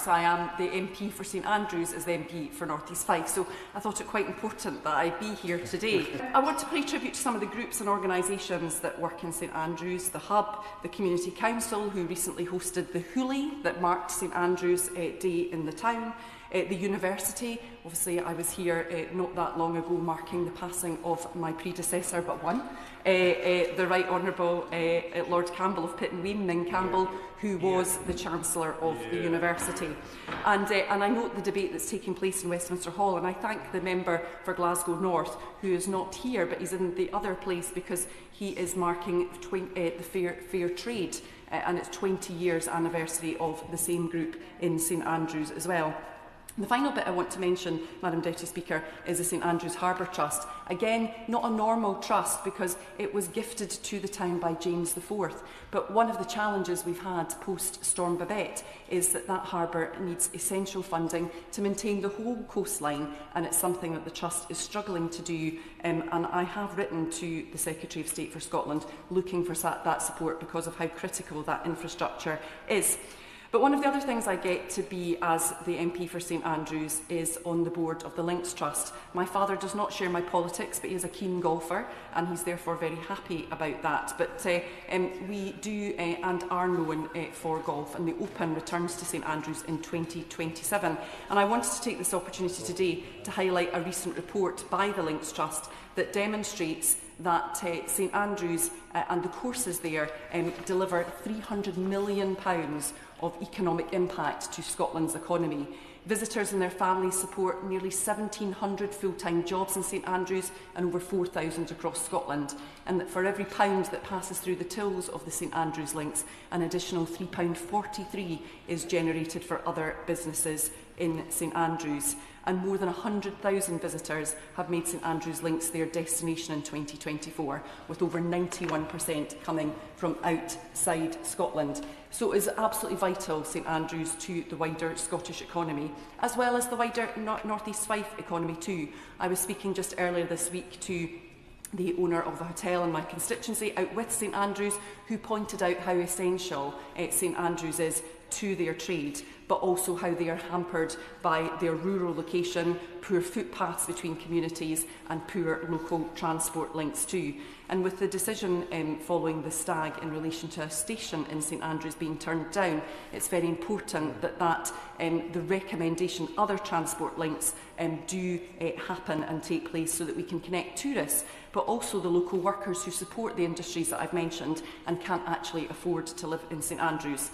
remarks, I am the MP for St Andrews as the MP for North East Fife, so I thought it quite important that I be here today. I want to pay tribute to some of the groups and organisations that work in St Andrews, the Hub, the Community Council, who recently hosted the Hoolie that marked St Andrews Day in the town, the university. Obviously I was here not that long ago marking the passing of my predecessor but one, the Right Honourable Lord Campbell of Pittenweem, Ning Campbell, who was the Chancellor of the university. And I note the debate that's taking place in Westminster Hall, and I thank the member for Glasgow North, who is not here but he's in the other place because he is marking the Fairtrade and its 20 years anniversary of the same group in St Andrews as well. The final bit I want to mention, Madam Deputy Speaker, is the St Andrews Harbour Trust. Again, not a normal trust because it was gifted to the town by James IV. But one of the challenges we've had post-Storm Babette is that that harbour needs essential funding to maintain the whole coastline, and it's something that the Trust is struggling to do. And I have written to the Secretary of State for Scotland looking for that support because of how critical that infrastructure is. But one of the other things I get to be as the MP for St Andrews is on the board of the Links Trust. My father does not share my politics, but he is a keen golfer and he's therefore very happy about that. But we do and are known for golf, and the Open returns to St Andrews in 2027. And I wanted to take this opportunity today to highlight a recent report by the Links Trust that demonstrates that St Andrews and the courses there deliver £300 million of economic impact to Scotland's economy. Visitors and their families support nearly 1,700 full-time jobs in St Andrews and over 4,000 across Scotland, and that for every pound that passes through the tills of the St Andrews links, an additional £3.43 is generated for other businesses in St Andrews. And more than 100,000 visitors have made St Andrews links their destination in 2024, with over 91% coming from outside Scotland. So it is absolutely vital, St Andrews, to the wider Scottish economy, as well as the wider North East Fife economy too. I was speaking just earlier this week to the owner of the hotel in my constituency out with St Andrews, who pointed out how essential St Andrews is to their trade, but also how they are hampered by their rural location, poor footpaths between communities and poor local transport links too. And with the decision following the Stag in relation to a station in St Andrews being turned down, it's very important that the recommendation, other transport links do happen and take place so that we can connect tourists, but also the local workers who support the industries that I've mentioned and can't actually afford to live in St Andrews.